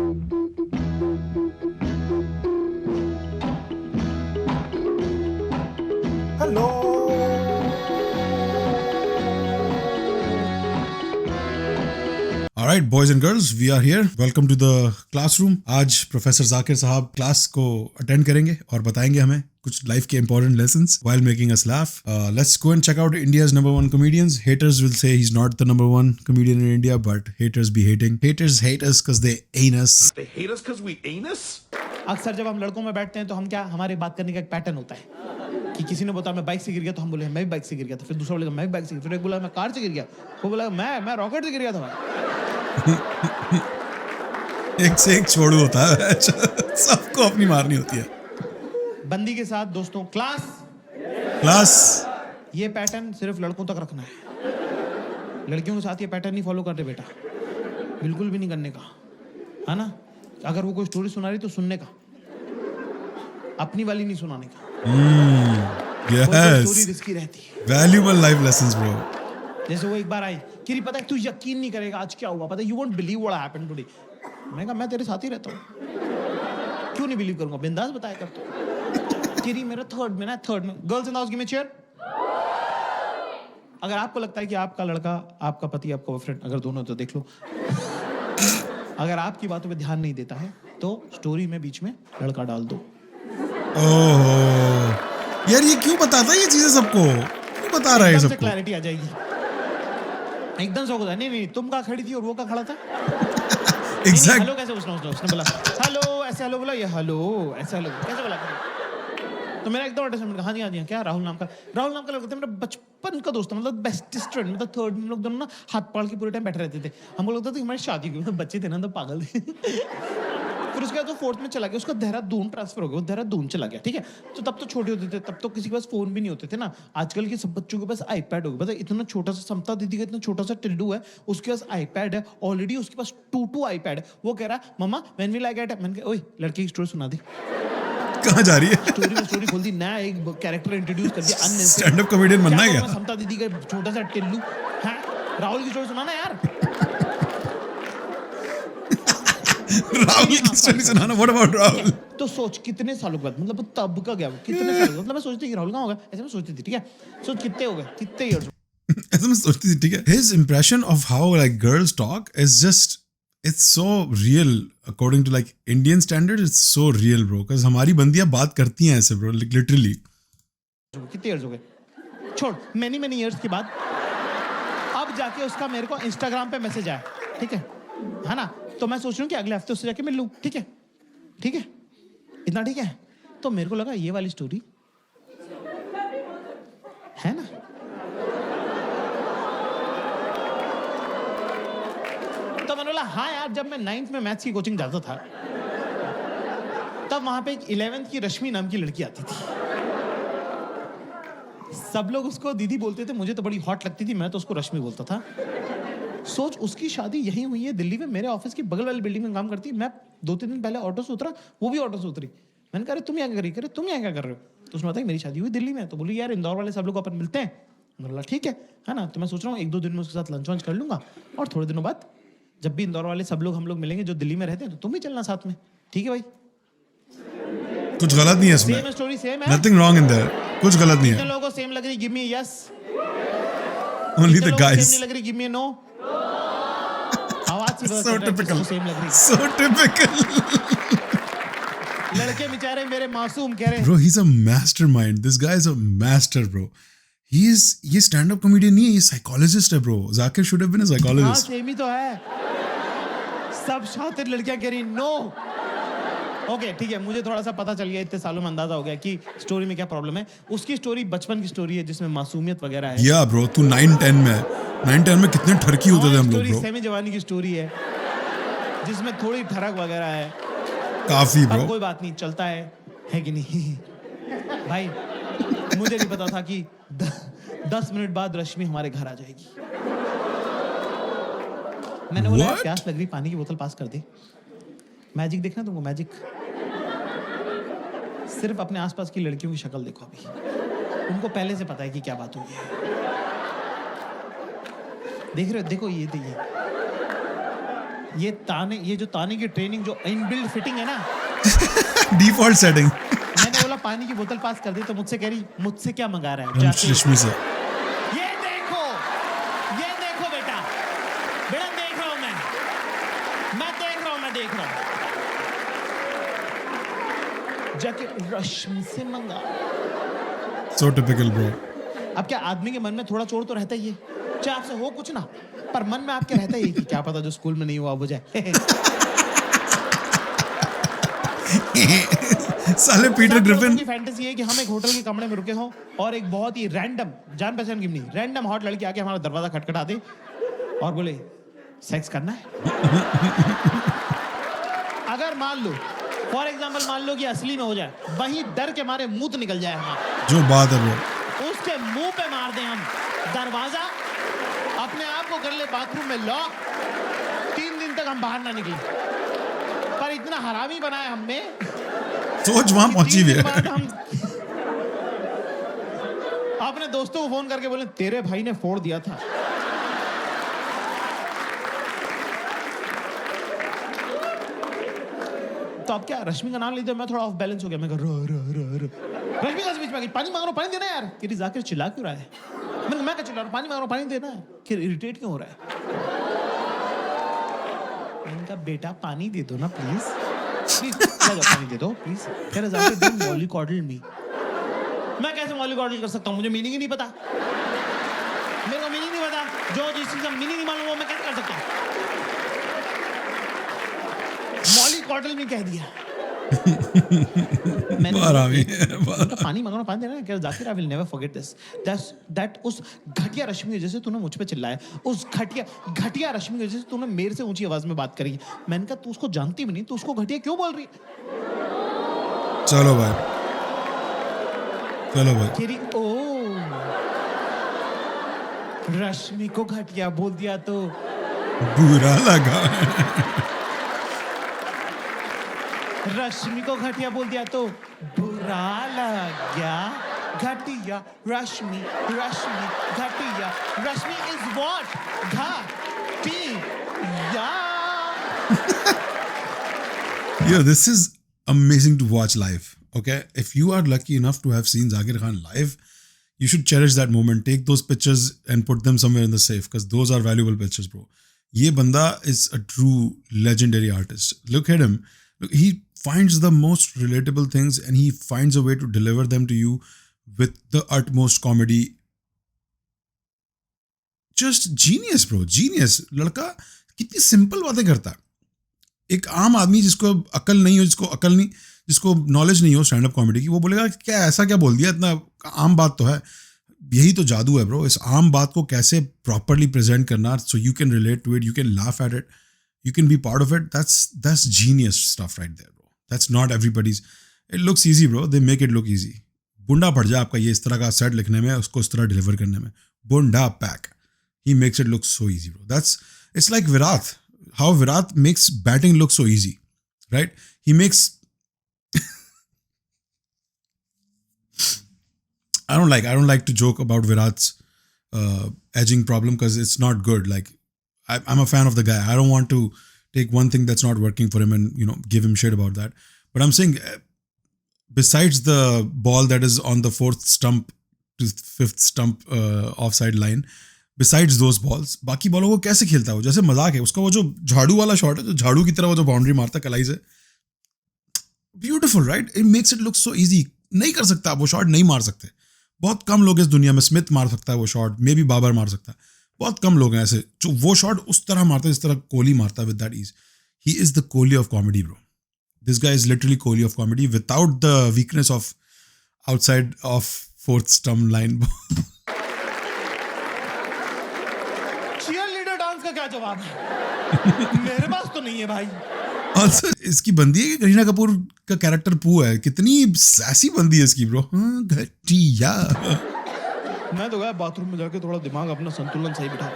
Hello. Alright, boys and girls, we are here. Welcome to the classroom. आज professor Zakir साहब class को attend करेंगे और बताएंगे हमें कुछ लाइफ के important lessons while making us laugh. Let's go and check out India's #1 comedians. Haters will say he's not the #1 comedian in India, but haters be hating. Haters hate us because they ain't us. They hate us because we ain't us? अक्सर जब हम लड़कों में बैठते हैं तो हम क्या हमारे बात करने का एक पैटर्न होता है कि किसी ने बताया मैं बाइक से गिर गया तो हम बोले मैं भी बाइक से गिर गया था, फिर दूसरा बोलेगा मैं भी बाइक से गिर गया, फिर एक बोला मैं कार से गिर गया, वो बोला मैं रॉकेट से गिर गया था भाई। एक से एक छोड़ू होता है सबको अपनी मारनी होती है। बंदी के साथ दोस्तों क्लास ये पैटर्न सिर्फ लड़कों तक रखना है, लड़कियों के साथ ये पैटर्न नहीं फॉलो करते बेटा, बिल्कुल भी नहीं करने का, है ना। अगर वो कोई स्टोरी सुना रही तो सुनने का, अपनी वाली नहीं सुनाने का। स्टोरी रिस्की रहती है। Valuable life lessons bro. जैसे वो एक बार आई कि पता है तू यकीन नहीं करेगा आज क्या हुआ, पता है you won't believe what happened today. मैं कहा मैं तेरे साथ ही रहता हूँ, क्यों नहीं बिलीव करूंगा, बिंदास बताया कर तू। किरी मेरा थर्ड में girls in the house give me chair. अगर आपको लगता है कि आपका लड़का, आपका पति, आपका बॉयफ्रेंड, अगर दोनों तो देख लो, अगर आपकी बातों पे ध्यान नहीं देता है तो स्टोरी में बीच में लड़का डाल दो। ओह यार ये क्यों बताता है ये चीजें सबको, क्यों बता रहा है सबको? क्लैरिटी आ जाएगी एकदम से होता है। नहीं तुम कहाँ खड़ी थी और वो कहाँ खड़ा था। Exact. हेलो कैसे उसने बोला हेलो, ऐसे हेलो बोला, ये हेलो ऐसे हेलो कैसे बोला। तो मेरा एकदम अटैचमेंट, हाँ जी क्या राहुल नाम का लड़का था, मेरा बचपन का दोस्त, मतलब बेस्टेस्ट फ्रेंड, मतलब थर्ड में लोग दोनों ना हाथ पाड़ के पूरे टाइम बैठे रहते थे। हमको लगता था कि हमारी शादी हुई, मतलब बच्चे थे ना तो पागल थे। फिर उसके बाद वो फोर्थ में चला गया, उसका देहरादून ट्रांसफर हो गया, वो देहरादून चला गया, ठीक है। तो तब तो छोटे होते थे, तब तो किसी के पास फोन भी नहीं होते थे ना। आजकल के सब बच्चों के पास आईपैड हो गया, मतलब इतना छोटा सा, समता दीदी का इतना छोटा सा टिल्डू है, उसके पास आईपैड है ऑलरेडी, उसके पास 2 आईपैड है। वो कह रहा है मम्मा व्हेन विल आई गेट, मैंने कहा ओए लड़के की स्टोरी सुना दी। कहाँ जा रही है? स्टोरी खोल दी, नया एक कैरेक्टर इंट्रोड्यूस कर दिया, स्टैंड अप कॉमेडियन बनना है क्या? समता दीदी का छोटा सा टिल्लू है, राहुल की स्टोरी सुनाना यार। राहुल की स्टोरी सुनाना, व्हाट अबाउट राहुल? तो सोच कितने सालों के बाद, मतलब तब का गया, कितने सालों, मतलब मैं सोचती थी राहुल कहाँ होगा, ऐसे मैं सोचती थी, ठीक है। सोच कितने हो गए, कितने इयर्स ऐसे मैं सोचती थी, ठीक है। His impression of how like girls talk is just, it's so real according to like Indian standards. It's so real bro, because हमारी बंदियां बात करती हैं ऐसे bro, like literally. कितने इयर्स हो गए, छोड़ many इयर्स के बाद अब जाके उसका मेरे को इंस्टाग्राम पे मैसेज आया, ठीक है ना। तो मैं सोच रहा हूँ कि अगले हफ्ते उससे जाके मिल लूँ, ठीक है इतना ठीक है। तो मेरे को लगा ये वाली स्टोरी है ना, तो मैंने बोला हाँ यार, जब मैं 9th में मैथ्स की कोचिंग जाता था तब वहां पे एक 11th की रश्मि नाम की लड़की आती थी, सब लोग उसको दीदी बोलते थे, मुझे तो बड़ी हॉट लगती थी, मैं तो उसको रश्मि बोलता था। सोच उसकी शादी यहीं हुई है दिल्ली में, मेरे ऑफिस की बगल वाली बिल्डिंग में काम करती है। मैं 2-3 दिन पहले ऑटो से उतरा, वो भी ऑटो से उतरी। मैंने कहा तुम यहाँ क्या कर रही, करे तुम यहाँ क्या कर रहे हो। तो उसने बताया मेरी शादी हुई दिल्ली में। तो बोली यार इंदौर वाले सब लोग अपन मिलते हैं। मैंने बोला ठीक है ना। तो मैं सोच रहा हूँ 1-2 दिन में उसके साथ लंच वंच कर लूंगा, और थोड़े दिनों बाद जब भी इंदौर वाले सब लोग हम लोग मिलेंगे जो दिल्ली में रहते हैं, तो तुम भी चलना साथ में, ठीक है भाई। कुछ गलत नहीं है इसमें, सेम स्टोरी सेम है, nothing wrong in there, कुछ गलत नहीं है। कितने लोगों को सेम लग रही, give me yes. Only the guys. Same नहीं लग रही, गिव मी नो। आवाज से So typical. सेम लग रही, So typical. लड़के बेचारे मेरे मासूम कह रहे हैं Bro, he's a mastermind. This guy is a master, bro. ये stand up comedian नहीं है, ये psychologist है bro. Zakir should have been a हाँ psychologist. सेम ही तो है। सब शातिर लड़कियां कह रही नो। ओके ठीक है, मुझे थोड़ा सा पता चल गया, इतने सालों में अंदाजा हो गया कि स्टोरी में क्या प्रॉब्लम है। उसकी स्टोरी बचपन की स्टोरी है जिसमें मासूमियत वगैरह है। Yeah bro, तू 9-10 में 9-10 में कितने ठरकी होते थे हम लोग bro. सेमी जवानी की स्टोरी है जिसमें थोड़ी ठरक वगैरह है, काफी bro. कोई बात नहीं, चलता है कि नहीं भाई। मुझे नहीं पता था कि 10 मिनट बाद रश्मि हमारे घर आ जाएगी। मैंने बोला प्यास लग रही, पानी की बोतल पास कर दे। मैजिक देखना तुमको, मैजिक सिर्फ अपने आसपास की लड़कियों की शक्ल देखो, अभी उनको पहले से पता है कि क्या बात हुई है। देख रहे हो, देखो ये देखिए ये जो ताने की ट्रेनिंग जो इनबिल्ट फिटिंग है ना, डिफॉल्ट सेटिंग मैंने बोला पानी की बोतल पास कर दी तो मुझसे कह रही मुझसे क्या मंगा रहा है रश्मि से। ये देखो बेटा देख रहा हूं मैं देख रहा हूं जाके रश्मि से मंगा। सो टिपिकल ब्रो। अब क्या आदमी के मन में थोड़ा चोर तो रहता ही है, चाहे आपसे हो कुछ ना, पर मन में आपके रहता ही है कि क्या पता जो स्कूल में नहीं हुआ वो जाए। साले पीटर ग्रिफिन की फैंटेसी है कि हम एक होटल के कमरे में रुके हों और एक बहुत ही रैंडम, जान पहचान की नहीं, रैंडम हॉट लड़की आके हमारा दरवाजा खटखटा दे और बोले सेक्स करना है। अगर मान लो फॉर एग्जांपल मान लो कि असली में हो जाए, वही डर के मारे मुंह तो निकल जाए हमारा, जो बात है ब्रो। उसके मुंह पे मार दें हम दरवाजा, अपने आप को कर ले बाथरूम में लॉक, 3 दिन तक हम बाहर ना निकले। पर इतना हरामी बनाया हमने, सोच वहां पहुंची हुई है। हम अपने दोस्तों को फोन करके बोले तेरे भाई ने फोड़ दिया था। तो अब क्या रश्मि का नाम लेते मैं थोड़ा ऑफ बैलेंस हो गया, मैं रश्मि का बीच में गई, पानी मांग रहा हूं, पानी देना यार। कि जाकिर चिल्ला क्यों रहा है? मैं क्या चिल्ला रहा हूं, पानी मांग रहा हूं, पानी देना है। कि इरिटेट क्यों हो रहा है? मैंने कहा बेटा पानी दे दो ना प्लीज, पानी दे दो प्लीज। कह रहा जाकिर डोंट मॉलिकॉडल मी। मैं कैसे मॉलिकॉडल कर सकता हूं, मुझे मीनिंग ही नहीं पता, मेरे को मीनिंग नहीं पता, जो जिस चीज का मीनिंग नहीं मालूम वो मैं कैसे कर सकता हूं? मॉलिकॉडल में कह दिया। मैंने पानी मांगना, पानी देना है। Zakir I will never forget this, that उस घटिया रश्मि की वजह से तूने मुझ पे चिल्लाया, उस घटिया रश्मि की वजह से तूने मेरे से ऊंची आवाज में बात करी। मैंने कहा तू उसको जानती भी नहीं, तू उसको घटिया क्यों बोल रही? चलो भाई तेरी ओ रश्मि को घटिया बोल दिया तो बुरा लगा। रश्मि को घटिया बोल दिया तो बुरा लग गया। घटिया रश्मि घटिया रश्मि इज व्हाट? घटिया। Yo, this is amazing to watch live. Okay, if you are lucky enough to have seen Zakir Khan live, you should cherish that moment. Take those pictures and put them somewhere in the safe because those are valuable pictures, bro. Ye banda is a true legendary artist. Look at him. Look, he finds the most relatable things and he finds a way to deliver them to you with the utmost comedy. Just genius, bro. Genius. लड़का कितनी simple बातें करता है। एक आम आदमी जिसको अकल नहीं हो, जिसको नॉलेज नहीं हो स्टैंड अप कॉमेडी की, वो बोलेगा क्या ऐसा क्या बोल दिया, इतना आम बात तो है। यही तो जादू है ब्रो, इस आम बात को कैसे प्रॉपरली प्रेजेंट करना so you can relate to it, you can laugh at it, you can be part of it. That's genius stuff right there, bro. That's not everybody's. It looks easy, bro. They make it look easy. बुंडा पड़ जाए आपका ये इस तरह का set लिखने में, उसको इस तरह डिलीवर करने में। बुंडा pack. He makes it look so easy, bro. It's like Virat. How Virat makes batting look so easy, right? He makes. I don't like to joke about Virat's edging problem because it's not good. Like. I'm a fan of the guy. I don't want to take one thing that's not working for him and give him shit about that. But I'm saying, besides the ball that is on the 4th stump to 5th stump offside line, besides those balls, बाकी बॉलों को कैसे खेलता है वो? जैसे मजाक है उसका। वो जो झाड़ू वाला शॉट है, जो झाड़ू की तरह वो जो बाउंड्री मारता है कलाई से, beautiful right? It makes it look so easy. नहीं कर सकता आप वो शॉट, नहीं मार सकते। बहुत कम लोग इस दुनिया में, स्मिथ मार सकता है वो शॉट, मे बी बाबर मार सकता है, बहुत कम लोग हैं ऐसे जो वो शॉट उस तरह मारता है जिस तरह कोहली मारता है with that ease. He is the Kohli of comedy, bro. This guy is literally Kohli of comedy without the weakness of outside of 4th stump line. Cheerleader dance का क्या जवाब है? मेरे पास तो नहीं है भाई। Also, इसकी बंदी है कि करीना कपूर का कैरेक्टर पू है। कितनी सैसी बंदी है इसकी, ब्रो। घटिया। मैं तो गया बाथरूम में जाके थोड़ा दिमाग अपना संतुलन सही बिठा,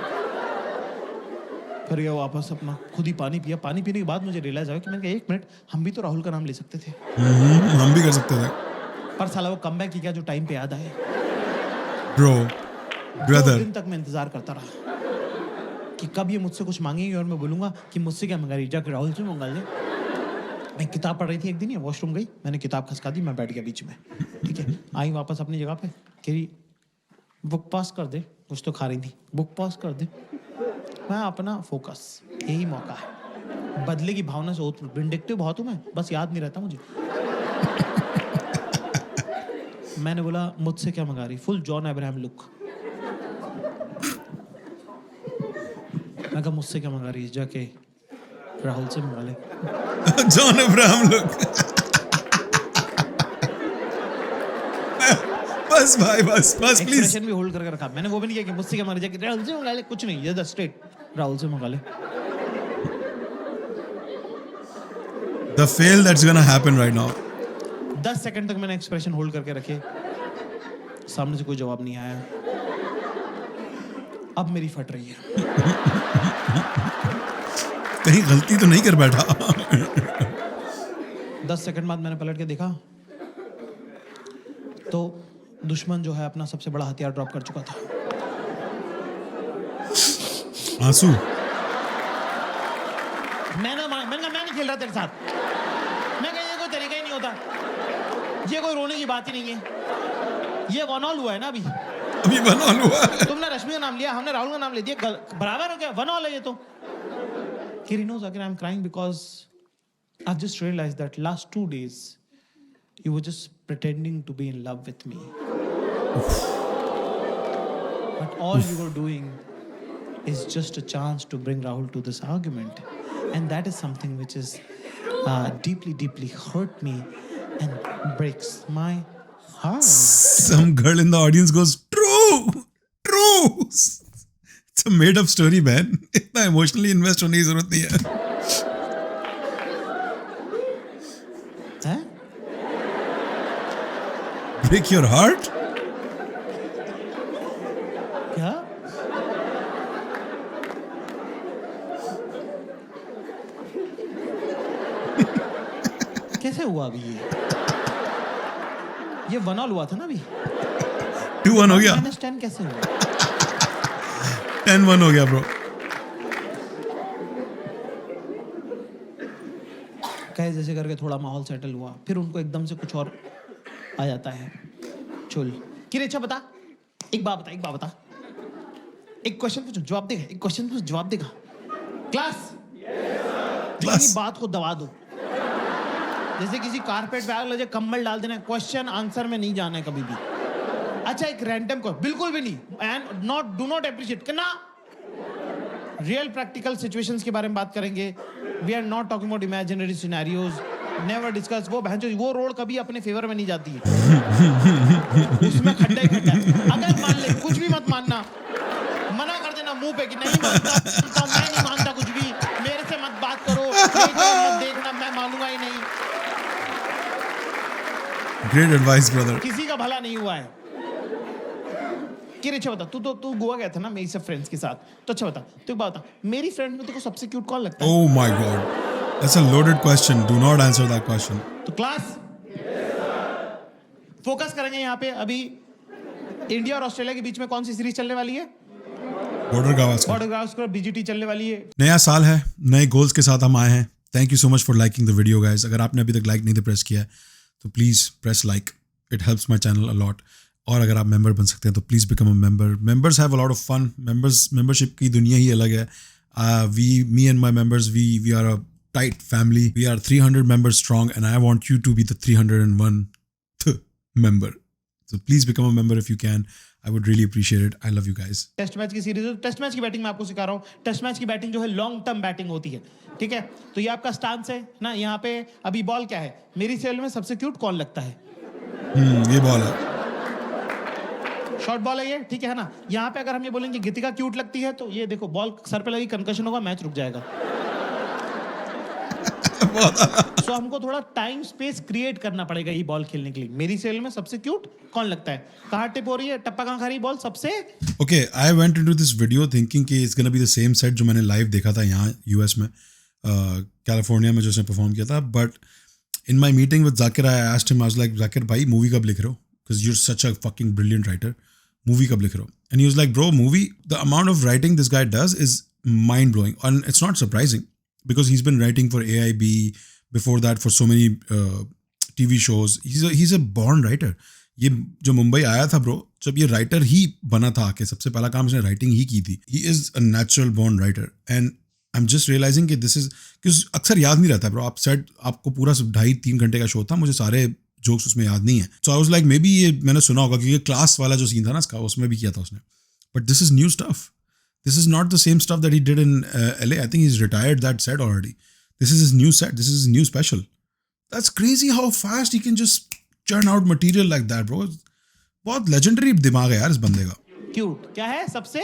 फिर गया वापस अपना खुद ही पानी पिया। पानी पीने के बाद मुझे रियलाइज आया कि मैंने कहा 1 मिनट, हम भी तो राहुल का नाम ले सकते थे। हम भी कर सकते थे, पर साला वो कमबैक की क्या जो टाइम पे याद आए। Bro brother. 2 दिन तक मैं इंतजार करता रहा, कि कब ये मुझसे कुछ मांगेंगे और मैं बोलूँगा कि मुझसे क्या मंगा रही है, जाकर राहुल से मंगा ले। मैं किताब पढ़ रही थी एक दिन, ये वॉशरूम गई, मैंने किताब खसका दी, मैं बैठ गया बीच में, ठीक है। आई वापस अपनी जगह पे, कह रही बुक पास कर दे, कुछ तो खा रही थी, बुक पास कर दे। मैं अपना फोकस, यही मौका है। बदले की भावना से विंडिक्टिव बहुत हूँ मैं, बस याद नहीं रहता मुझे। मैंने बोला मुझसे क्या मंगा रही, फुल जॉन अब्राहम लुक। मैं कहा मुझसे क्या मंगा रही है, जाके राहुल से मंगा ले। John Abraham look. बस भाई बस प्लीज। एक्सप्रेशन भी होल्ड करके रखा मैंने, वो भी नहीं किया कि मुझसे क्या मंगा रही है, राहुल से मंगा ले, कुछ नहीं, ये स्ट्रेट राहुल से मंगा ले। The fail that's gonna happen right now. 10 second तक मैंने एक्सप्रेशन होल्ड करके रखे, सामने से कोई जवाब नहीं आया। अब मेरी फट रही है। कहीं गलती तो नहीं कर बैठा। 10 सेकंड बाद मैंने पलट के देखा तो दुश्मन जो है अपना सबसे बड़ा हथियार ड्रॉप कर चुका था। आंसू। मैंने नहीं खेल रहा तेरे साथ। मैं कहा ये कोई तरीका ही नहीं होता, ये कोई रोने की बात ही नहीं है, ये वन ऑल हुआ है ना अभी। अभी वन ऑल हुआ है। तुमने रश्मि का नाम लिया, हमने राहुल का नाम ले दिया, बराबर हो गया, वन ऑल है ये तो। Kiri knows again I'm crying because I've just realized that last 2 days you were just pretending to be in love with me. But all you were doing is just a chance to bring Rahul to this argument. And that is something which is deeply, deeply hurt me and breaks my heart. Some girl in the audience goes, true, true. It's a made up story, man. इतना emotionally invest होने की जरूरत नहीं है। हैं? Break your heart? क्या? कैसे हुआ अभी ये वन ऑल हुआ था ना अभी। 2-1 हो गया। -10 कैसे हुआ? 10-1 हो गया ब्रो। कहे जैसे करके थोड़ा माहौल सेटल हुआ, फिर उनको एकदम से कुछ और आ जाता है। चुल कि अच्छा बता, एक बात बता, एक क्वेश्चन पूछो जवाब देगा, एक क्वेश्चन पूछो जवाब देगा। क्लास क्लास बात को दबा दो, जैसे किसी कारपेट पे आग लगे, कंबल डाल देना, क्वेश्चन आंसर में नहीं जाना है कभी भी। अच्छा एक रैंडम को बिल्कुल भी नहीं, एंड डू नॉट अप्रिशिएट करना। रियल प्रैक्टिकल सिचुएशंस के बारे में बात करेंगे। We are not talking about imaginary scenarios, never discuss. वो रोड कभी अपने फेवर में नहीं जाती है, उसमें खड्डा ही खड्डा है। अगर मान ले, कुछ भी मत मानना, मना कर देना मुंह पे कि नहीं मानता, तो मैं नहीं मानता कुछ भी, मेरे से मत बात करो, मत देखना, मैं मानूंगा ही नहीं। Great advice, brother. किसी का भला नहीं हुआ है। कि अच्छा बता, तू गोवा गया था ना मेरी सब फ्रेंड्स के साथ, तो अच्छा बता, तू एक बात बता, मेरी फ्रेंड में तेको सबसे क्यूट कौन लगता है? Oh my God. That's a loaded question. Do not answer that question. तो क्लास फोकस करेंगे यहाँ पे। अभी इंडिया और ऑस्ट्रेलिया के बीच में कौन सी सीरीज चलने वाली है? Border Gavaskar. Border Gavaskar BGT चलने वाली है। नया साल है, नए गोल्स के साथ हम आए हैं। Thank you so much for liking the video guys. अगर आपने अभी तक लाइक नहीं प्रेस किया है तो please press like, it helps my channel अलॉट। और अगर आप मेंबर बन सकते हैं तो please become a member. Members have a lot of fun. Membership की दुनिया ही अलग है। Me and my members we are a tight family. We are 300 members strong and I want you to be the 301th member. So please become a member if you can. I would really appreciate it. I love you guys. Test match की series, test match की batting मैं आपको सिखा रहा हूँ। Test match की batting जो है लॉन्ग टर्म बैटिंग होती है, ठीक है? तो ये आपका स्टांस है ना। यहाँ पे अभी बॉल क्या है, मेरी सेल में सबसे क्यूट कौन लगता है? ये बॉल है, शॉर्ट बॉल है ये, ठीक है ना। यहाँ पे अगर हम ये बोलेंगे गीतिका क्यूट लगती है, तो ये देखो बॉल सर पे लगी, कंकशन होगा, मैच रुक जाएगा। So, हमको थोड़ा टाइम स्पेस क्रिएट करना पड़ेगा ये बॉल खेलने के लिए। मेरी सेल में सबसे क्यूट कौन लगता है? कहाँ टिप हो रही है, टप्पा कहाँ खा रही बॉल सबसे? Okay, I went into this video thinking कि it's gonna be the same set जो मैंने लाइव देखा था यहाँ यूएस में, कैलिफोर्निया में जो उसने परफॉर्म किया था। But in my meeting with Zakir, I asked him, I was like, Zakir भाई मूवी कब लिख रहे हो? Because you're such a fucking brilliant writer. Movie कब लिख रहे हो? And he was like, bro, movie, the amount of writing this guy does is mind blowing, and it's not surprising because he's been writing for AIB before that for so many TV shows. He's a born writer. ये जो मुंबई आया था bro, जब ये writer ही बना था आके, सबसे पहला काम इसने राइटिंग ही की थी. He is a natural born writer and I am just realising कि दिस इज, क्योंकि अक्सर याद नहीं रहता ब्रो. आप सेट, आपको पूरा 2.5-3 घंटे का शो था, मुझे सारे जोक्स उसमें याद नहीं है. So I was like maybe ये मैंने सुना होगा क्योंकि क्लास वाला जो सीन था ना इसका, उसमें भी किया था उसने. But this is new stuff. This is not the same stuff that he did in LA. I think he's retired that set already. This is his new set. This is his new special. That's crazy how fast he can just churn out material like that, bro. बहुत legendary दिमाग है यार इस बंदे का. Cute क्या है सबसे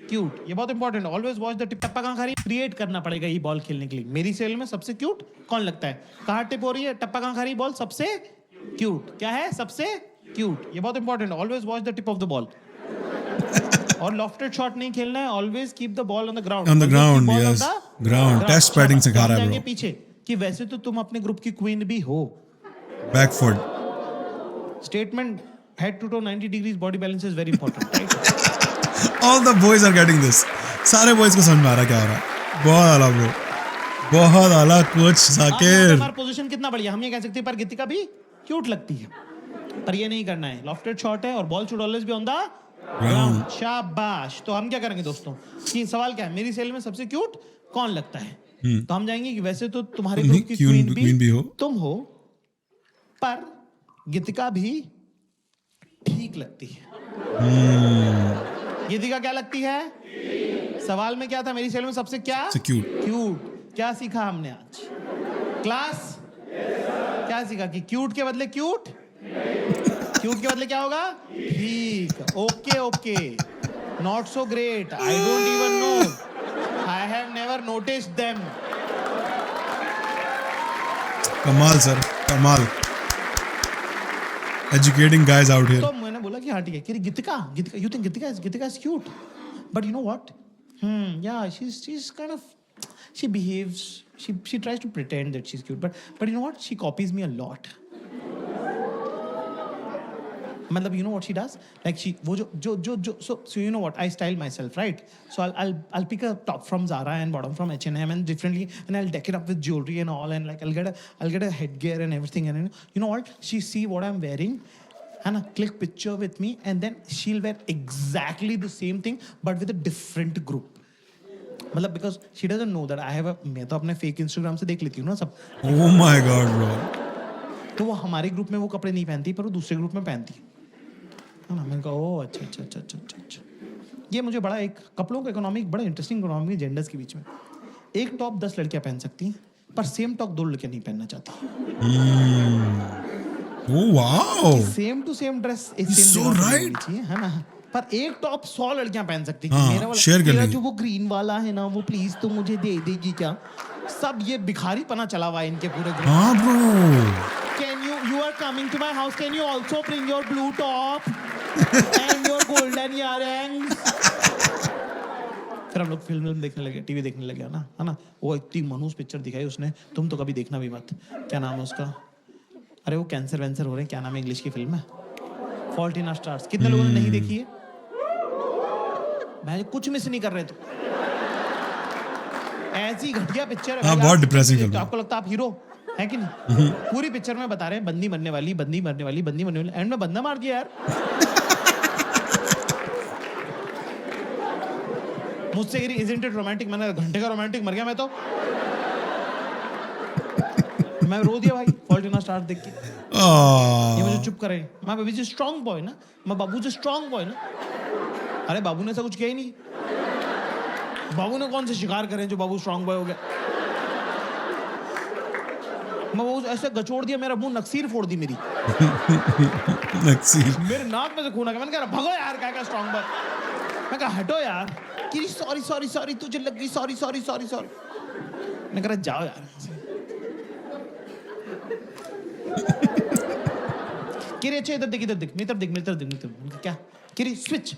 क्यूट, ये बहुत important. Always watch the tip. टप्पा कहाँ खा रही है? क्रिएट करना पड़ेगा ये बॉल खेलने के लिए. मेरी सेल में सबसे क्यूट कौन लगता है? कहाँ टिप हो रही है? टप्पा कहाँ खा रही है? बॉल सबसे क्यूट क्या है? सबसे क्यूट. ये बहुत important. Always watch the tip of the ball. और लॉफ्टेड शॉट नहीं खेलना है. Always keep the ball on the ground. On the ground, yes. Ground. Test padding सिखा रहा है bro. पीछे कि वैसे तो तुम अपने ग्रुप की क्वीन भी हो. Back foot. Statement head to toe 90 degrees body balance is very important, right? All the boys are getting this. सारे boys को समझ में आ रहा है क्या हो रहा है. बहुत आला bro. बहुत आला कोच जाकिर. हमारा पोजीशन कितना बढ़िया. हम ये कह सकते हैं पर गीतिका भी क्यूट लगती है, पर ये नहीं करना है. लॉफ्टेड शॉट है और ball should always be on the ground. शाबाश. तो हम क्या करेंगे दोस्तों कि सवाल क्या है? मेरी सेल में सबसे क्यूट कौन लगता है? तो हम जाएंगे कि वैसे तो तुम्हारे ग्रुप की क्वीन भी तुम हो, पर गीतिका भी ठीक लगती है. गीतिका क्या लगती है? सवाल में क्या था? मेरी सेल में सबसे क्या क्यूट. क्या सीखा हमने आज क्लास? क्या सीखा कि क्यूट के बदले क्यूट, क्यूट के बदले क्या होगा? ठीक. Okay okay. Not so great. I don't even know. I have never noticed them. कमाल सर, कमाल. Educating guys out here. तो मैंने बोला कि हाँ ठीक है. कि गीतिका, you think Githika is cute, but you know what? Yeah, she's kind of, she behaves, she tries to pretend that she's cute, but you know what? She copies me a lot. मतलब you know what she does? Like she वो जो so you know what? I style myself, right? So I'll pick a top from Zara and bottom from H&M and differently, and I'll deck it up with jewelry and all, and like I'll get a headgear and everything, and you know what? She see what I'm wearing and click picture with me, and then she'll wear exactly the same thing but with a different group. मतलब because she doesn't know that I have a, मैं तो अपने fake Instagram से देख लेती हूँ ना सब. Oh my god bro. तो वो हमारे ग्रुप में वो कपड़े नहीं पहनती पर वो दूसरे ग्रुप में पहनती है ना. मैंने कहा ओह अच्छा. ये मुझे बड़ा एक कपड़ों का इकोनॉमिक, बड़ा इंटरेस्टिंग इकोनॉमिक जेंडर्स के बीच में. एक टॉप 10 लड़कियां पहन सकती हैं पर सेम टॉप 2 लड़कियां नहीं पहनना चाहती. Oh wow. Same to same dress So right. है ना, पर एक टॉप 100 लड़कियां पहन सकती हाँ, मेरा वाला, share कर मेरा लेंगे. जो वो ग्रीन वाला है ना वो प्लीज तो मुझे दे देगी क्या. सब ये भिखारी पना चला हुआ है इनके पूरे ग्रुप. हाँ bro. Can you are coming to my house, can you also bring your blue top and your golden earrings? फिर हम लोग फिल्म देखने लगे, टीवी देखने लगे है ना. वो इतनी मनूस पिक्चर दिखाई उसने, तुम तो कभी देखना भी मत. क्या नाम है उसका? अरे वो कैंसर वैंसर हो रहे हैं. क्या नाम है इंग्लिश की फिल्म है? Fault in our stars. कितने लोगों ने नहीं देखी है? भाई कुछ मिस नहीं कर रहे. तो ऐसी घटिया पिक्चर है. बहुत डिप्रेसिंग फिल्म. आपको लगता है आप हीरो है कि नहीं? पूरी पिक्चर में बता रहे हैं बंदी मरने वाली, एंड में बंदा मार दिया यार. मुझसे कह रही isn't it romantic? मैंने घंटे का रोमांटिक मर गया मैं तो. मैं रो दिया भाई फॉल्ट इन आवर स्टार्स देख के. ये मुझे चुप करे. मैं बेबी जी स्ट्रांग बॉय ना, मैं बाबू जी स्ट्रांग बॉय ना. अरे बाबू ने ऐसा कुछ किया ही नहीं. बाबू ने कौन से शिकार करे जो बाबू स्ट्रांग बॉय हो गया. मैं वो ऐसे गचोड़ दिया, मेरा मुंह नक्सीर फोड़ दी मेरी. नक्सीर. मेरे नाक में से खून आ गया. मैंने कहा भगो यार, क्या स्ट्रांग बॉय. मैं कहा हटो यार. कि सॉरी तुझे लग गई. सॉरी. मैं कह रहा जाओ यार. किरे अच्छे इधर देख मेरी तरफ. क्या किरे स्विच.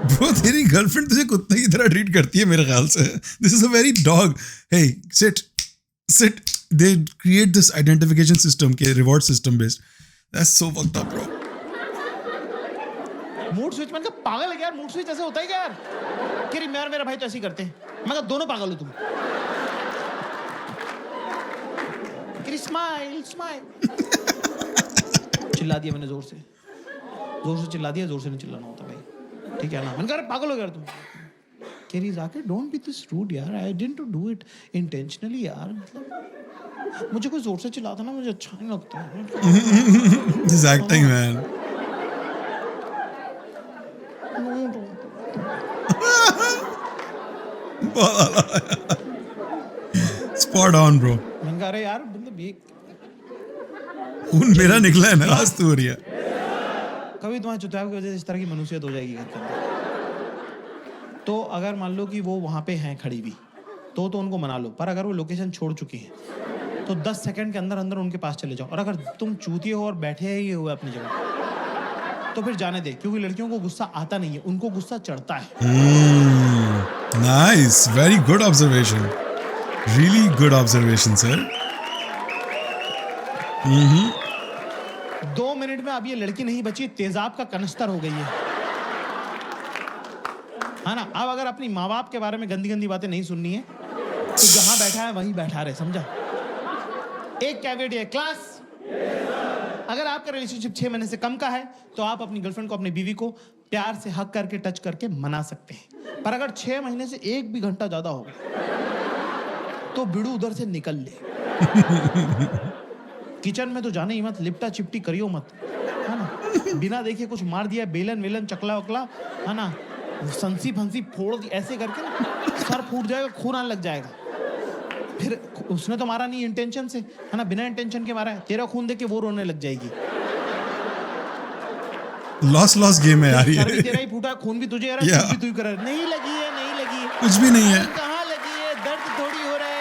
Bro, तेरी गर्लफ्रेंड तुझे कुत्ते की तरह ट्रीट करती है मेरे ख्याल से. This is a very dog. Hey, sit. They create this identification system, के reward system based. That's so fucked up, bro. Mood switch, मैंने कहा पागल है क्या यार, मूड स्विच ऐसे होता है क्या यार? कह रही मैं और मेरा भाई तो ऐसे ही करते हैं। मैं कहा दोनों पागल हो तुम। कह रही स्माइल स्माइल। चिल्ला दिया मैंने जोर से चिल्ला दिया, जोर से नहीं चिल्लाना होता भाई, ठीक है ना? मैंने कहा पागल हो गया तुम। कह रही जाके डोंट बी दिस रूड यार, I didn't do it intentionally यार, मतलब मुझे कोई जोर से चिल्लाता ना मुझे अच्छा नहीं लगता है। He's acting, man. Spot on, bro. मैंने कहा अरे यार मतलब ये खून मेरा निकला है, नाराज तू हो रही है। कभी तुम्हारे चुतियाव की वजह से इस तरह की मनुष्यत हो जाएगी घर के अंदर। तो अगर मान लो कि वो वहां पे हैं खड़ी भी, तो उनको मना लो, पर अगर वो लोकेशन छोड़ चुकी है तो 10 सेकंड के अंदर अंदर उनके पास चले जाओ। और अगर तुम चूतिए हो और बैठे ही हुए अपनी जगह, तो फिर जाने दे, क्योंकि लड़कियों को गुस्सा आता नहीं है, उनको गुस्सा चढ़ता है। Nice, very good observation. Really good observation, sir. 2 minute में अब ये लड़की नहीं बची, तेजाब का कनस्तर हो गई है ना? अब अगर अपनी माँ बाप के बारे में गंदी गंदी बातें नहीं सुननी है तो जहां बैठा है वहीं बैठा रहे, समझा? एक कैवेट है क्लास, अगर आपका रिलेशनशिप 6 महीने से कम का है तो आप अपनी गर्लफ्रेंड को, अपनी बीवी को प्यार से हक करके, टच करके मना सकते हैं। पर अगर 6 महीने से 1 भी घंटा ज्यादा हो तो बिड़ू उधर से निकल ले। किचन में तो जाने ही मत, लिपटा चिपटी करियो मत, है ना? बिना देखे कुछ मार दिया, बेलन वेलन चकला वकला, है ना, संसी फंसी फोड़ दी ऐसे करके ना, सर फूट जाएगा, खून आने लग जाएगा। फिर उसने तो मारा नहीं इंटेंशन से, है ना, बिना इंटेंशन के मारा है, तेरा खून देख के वो रोने लग जाएगी। लॉस गेम है यार ये। सर भी तेरा ही फूटा, खून भी तुझे आ रहा है, खून भी तू ही कर रहा है। नहीं लगी है, नहीं लगी है, कुछ भी नहीं है। कहाँ लगी है, दर्द थोड़ी हो रहा है।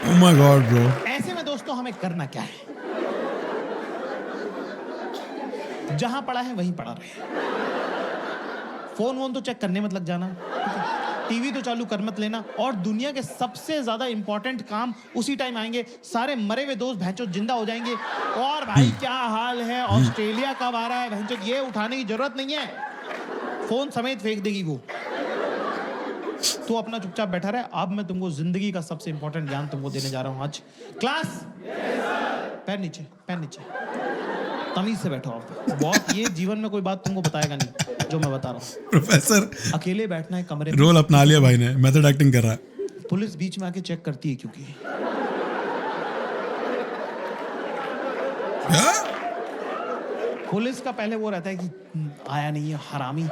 Oh my God, bro. ऐसे में दोस्तों हमें करना क्या है? जहां पड़ा है वहीं पड़ा रहे। फोन वोन तो चेक करने मत लग जाना, टीवी तो चालू कर मत लेना। और दुनिया के सबसे ज्यादा इंपॉर्टेंट काम उसी टाइम आएंगे, सारे मरे हुए दोस्त भैंचो जिंदा हो जाएंगे। और भाई क्या हाल है, ऑस्ट्रेलिया कब आ रहा है, भैंचो ये उठाने की जरूरत नहीं है, फोन समेत फेंक देगी वो। तो अपना चुपचाप बैठा रहे। अब मैं तुमको जिंदगी का सबसे इंपॉर्टेंट ज्ञान तुमको देने जा रहा हूं आज। क्लास, पैर नीचे, पैर नीचे, तमीज से बैठो आप। बहुत ये जीवन में कोई बात तुमको बताएगा नहीं जो मैं बता रहा हूँ। प्रोफेसर अकेले बैठना है कमरे में। रोल अपना लिया भाई ने, मेथड एक्टिंग कर रहा है। पुलिस बीच में आके चेक करती है, क्योंकि क्या? पुलिस का पहले वो रहता है कि आया नहीं है हरामी,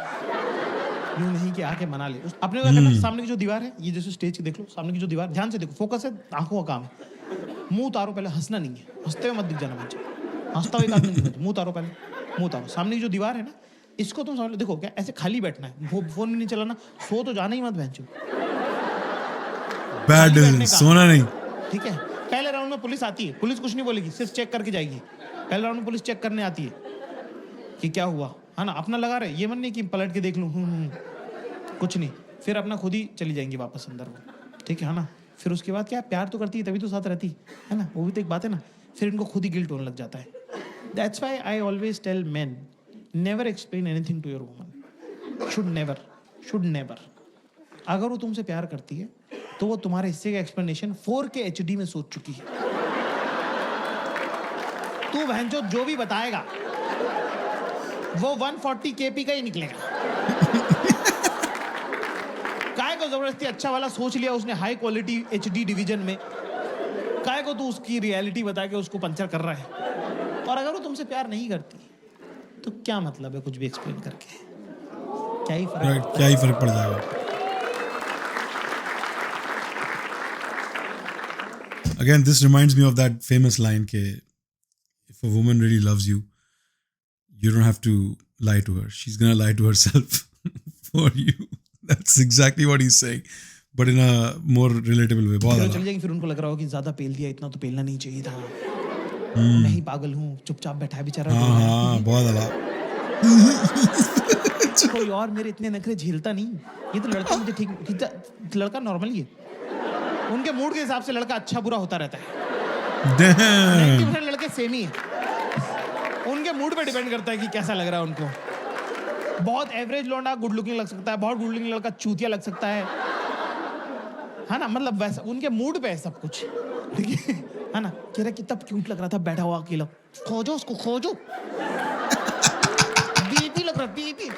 यूं नहीं कि आके मना ले। अपने को क्या करना है, सामने की जो दीवार है, ये जैसे स्टेज की देख लो, सामने की जो दीवार, ध्यान से देखो, फोकस है, आंखों का काम है। मुंह उतारो पहले, हंसना नहीं है, हंसते हुए मत दिख जाना बच्चे, हंसता हुआ एक आदमी दिख, मुंह उतारो पहले, मुंह उतारो। सामने की जो दीवार है ना, इसको तुम समझ लो, देखो क्या ऐसे खाली बैठना है, फोन भी नहीं चलाना, सो तो जाना ही मत बहनचोद, बैड डिसीजन, सोना नहीं। ठीक है? पहले राउंड में पुलिस आती है, पुलिस कुछ नहीं बोलेगी, सिर्फ चेक करके जाएगी। पहले राउंड में पुलिस चेक करने आती है कि क्या हुआ, है ना, अपना लगा रहे, ये मन नहीं कि पलट के देख लूं, कुछ नहीं, फिर अपना खुद ही चली जाएंगी वापस अंदर वो, ठीक है ना? फिर उसके बाद क्या, प्यार तो करती है तभी तो साथ रहती है ना, वो भी तो एक बात है ना। फिर इनको खुद ही गिल्ट होने लग जाता है। That's why I always tell men, never explain anything to your woman, should never. अगर वो तुमसे प्यार करती है तो वो तुम्हारे हिस्से का एक्सप्लेनेशन 4K HD में सोच चुकी है। तू बहनचोद जो भी बताएगा वो 140 kp का ही निकलेगा। काय को जबरदस्ती अच्छा वाला सोच लिया उसने, हाई क्वालिटी HD डिवीजन में, काय को तू उसकी रियलिटी बता के उसको पंचर कर रहा है। और अगर वो तुमसे प्यार नहीं करती तो क्या मतलब है कुछ भी एक्सप्लेन करके, क्या ही फर्क पड़ जाएगा। Again, this reminds me of that famous line ke if a woman really loves you, you don't have to lie to her. She's gonna lie to herself for you. That's exactly what he's saying, but in a more relatable way. बहुत चल जाएंगे, फिर उनको लग रहा हो कि ज्यादा पेल दिया, इतना तो पेलना नहीं चाहिए था, मैं ही पागल हूँ, चुपचाप बैठा है बेचारा। हाँ, बहुत अला। कोई और मेरे इतने नखरे झेलता नहीं, ये तो लड़का मुझे ठीक, लड़का नॉर्मली है, उनके मूड के हिसाब से लड़का अच्छा बुरा होता रहता है। Damn. 90% लड़के सेम ही है, उनके मूड पे डिपेंड करता है कि कैसा लग रहा है उनको। बहुत एवरेज लौंडा गुड लुकिंग लग सकता है, बहुत गुड लुकिंग लड़का चूतिया लग सकता है ना, मतलब वैसा उनके मूड पे है सब कुछ, ठीक है ना। कह रहा कितना क्यूट लग रहा था बैठा हुआ अकेला, खोजो उसको खोजो, बीपी लग रहा BP,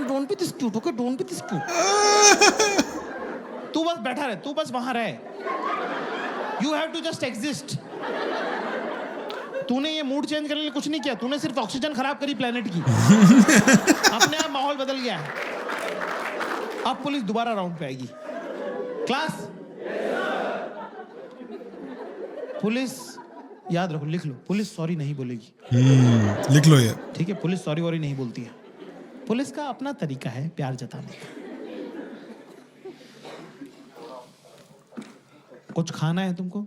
don't be this cute, okay don't be this cute. तू बस बैठा रहे, तू बस वहां रहे, you have to just exist. तूने ये मूड चेंज करने के लिए कुछ नहीं किया, तूने सिर्फ ऑक्सीजन खराब करी प्लेनेट की। अपने आप माहौल बदल गया है। अब पुलिस दोबारा राउंड पे आएगी। क्लास, पुलिस याद रखो, लिख लो, पुलिस सॉरी नहीं बोलेगी। लिख लो ये। ठीक है, पुलिस सॉरी वॉरी नहीं बोलती है। पुलिस का अपना तरीका है प्यार जताने का। कुछ खाना है तुमको?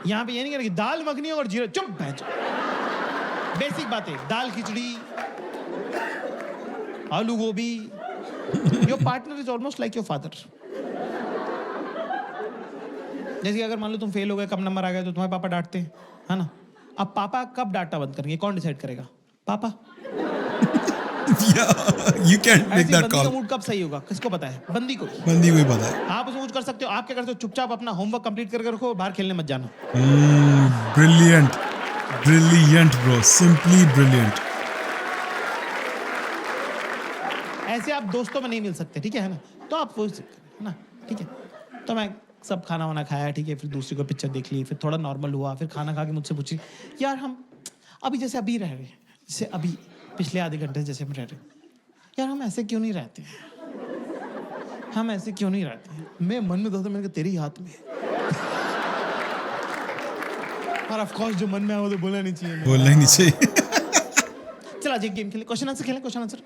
यहां पे ये नहीं करेगी दाल मखनी और जीरा, चुप बैठ। बेसिक बातें, दाल खिचड़ी, आलू गोभी। Your partner is almost like your father. जैसे अगर मान लो तुम फेल हो गए, कम नंबर आ गए, तो तुम्हारे पापा डांटते हैं, है ना। अब पापा कब डांटना बंद करेंगे, कौन डिसाइड करेगा? पापा। You can't make that बंदी call. का मूड कब सही होगा किसको पता है? बंदी को। बंदी को ही पता है। आप उसमें कुछ कर सकते हो, आप क्या करते हो? चुपचाप अपना होमवर्क कंप्लीट करके रखो, बाहर खेलने मत जाना। Brilliant. Brilliant bro. Simply brilliant. ऐसे आप दोस्तों में नहीं मिल सकते, ठीक है ना। तो आप वो है ना, ठीक है। तो मैं सब खाना वाना खाया, ठीक है, फिर दूसरी को पिक्चर देख ली, फिर थोड़ा नॉर्मल हुआ, फिर खाना खा के मुझसे पूछी, यार हम अभी जैसे अभी रह रहे हैं, जैसे अभी पिछले आधे घंटे से जैसे हम रह रहे हैं, यार हम ऐसे क्यों नहीं रहते हैं, हम ऐसे क्यों नहीं रहते हैं। मैं मन में सोचता, मैंने कहा तेरे ही हाथ में है। और ऑफ कोर्स जो मन में आया वो तो बोलना नहीं चाहिए। बोलना ही नहीं चाहिए। चल आज एक गेम खेले, क्वेश्चन आंसर खेलें, क्वेश्चन आंसर।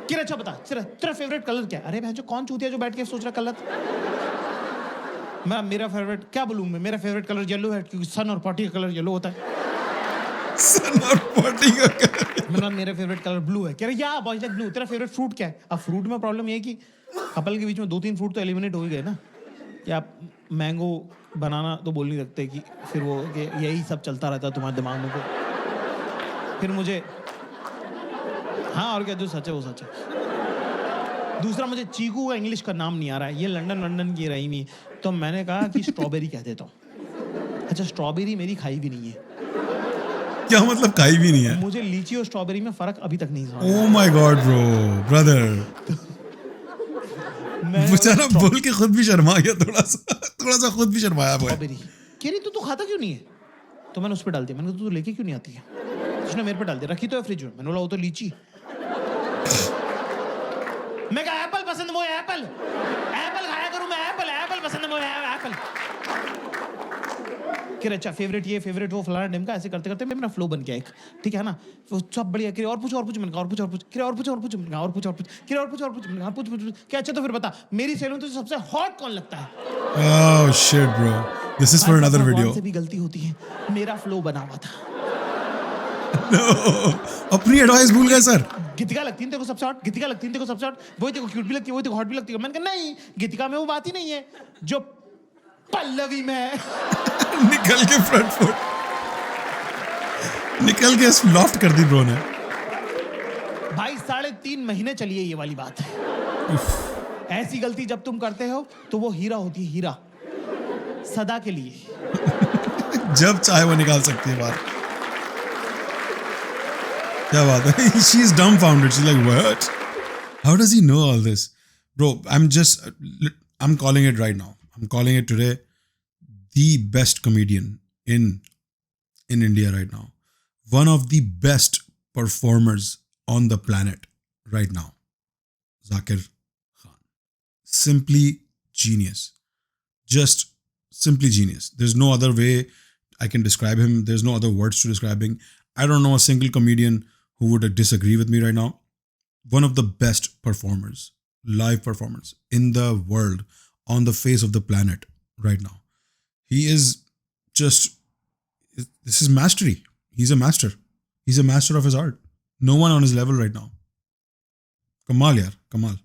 किरा अच्छा बता, तेरा फेवरेट कलर क्या है? अरे भाई जो कौन चूतिया जो बैठ के सोच रहा कलर। मेरा फेवरेट क्या बोलूं मैं, मेरा फेवरेट कलर येलो है, क्योंकि सन और पॉटी का कलर येलो होता है। सन और पॉटी का कलर। मेरा फेवरेट कलर ब्लू है। कह रहे या बॉयज लाइक ब्लू। तेरा फेवरेट फ्रूट क्या है? अब फ्रूट में प्रॉब्लम ये है कि कपल के बीच में 2-3 फ्रूट तो एलिमिनेट हो ही गए ना, कि आप मैंगो बनाना तो बोल नहीं सकते, कि फिर वो कि यही सब चलता रहता है तुम्हारे दिमाग में। को फिर मुझे हाँ, और क्या, जो सच है वो सच है। दूसरा, मुझे चीकू का इंग्लिश का नाम नहीं आ रहा है, ये लंदन की रही हुई, तो मैंने कहा कि स्ट्रॉबेरी कह देता हूँ। अच्छा, स्ट्रॉबेरी मेरी खाई भी नहीं है। क्या मतलब खाई भी नहीं है? मुझे लीची और स्ट्रॉबेरी में फर्क अभी तक नहीं समझ। Oh my God bro, brother. बेचारा बोल के खुद भी शर्मा गया, थोड़ा सा खुद भी शर्माया वो। स्ट्रॉबेरी कह रही तू खाता क्यों नहीं है? तो मैंने उस पर डाल दिया, मैंने कहा तू लेके क्यों नहीं आती है? उसने मेरे पे डाल दिया, रखी तो है फ्रिज में। मैंने बोला वो तो लीची। मैं कहा एप्पल पसंद, वो एप्पल खाया करूं मैं, एप्पल पसंद है, वो एप्पल। कि अच्छा फेवरेट ये फेवरेट वो फलाना टाइम का, ऐसे करते करते मेरा फ्लो बन गया एक, ठीक है ना। वो सब बढ़िया। कि और पूछ मैंने कहा और पूछ कि और पूछ मैंने कहा और पूछ कि और पूछ मैंने कहा पूछ क्या। अच्छा तो फिर बता, मेरी सैलून तो सबसे हॉट कौन लगता है? Oh shit bro, this is for another video. से भी गलती होती है, मेरा फ्लो बना हुआ था। No, अपनी एडवाइस भूल गए सर। गीतिका लगती है तेरे को सबसे हॉट, गीतिका लगती है तेरे को सबसे हॉट, वही तेरे को क्यूट भी लगती है, वही तेरे को हॉट भी लगती है। मैंने कहा नहीं, गीतिका में वो बात ही नहीं है जो पल्लवी में है। निकल के फ्रंट फुट, निकल के लॉफ्ट कर दी ब्रो ने। भाई 3.5 महीने चली है ये वाली बात है। ऐसी गलती जब तुम करते हो तो वो हीरा होती है, हीरा सदा के लिए। जब चाहे वो निकाल सकती है बाहर। क्या बात है? She is dumbfounded. She's like, what? How does he know all this? Bro, I'm calling it right now. I'm calling it today the best comedian in India right now. One of the best performers on the planet right now. Zakir Khan. Simply genius. Just simply genius. There's no other way I can describe him. There's no other words to describe him. I don't know a single comedian who would disagree with me right now. One of the best performers, live performers in the world, on the face of the planet right now. He is just, this is mastery. He's a master. He's a master of his art. No one on his level right now. Kamal yaar, Kamal.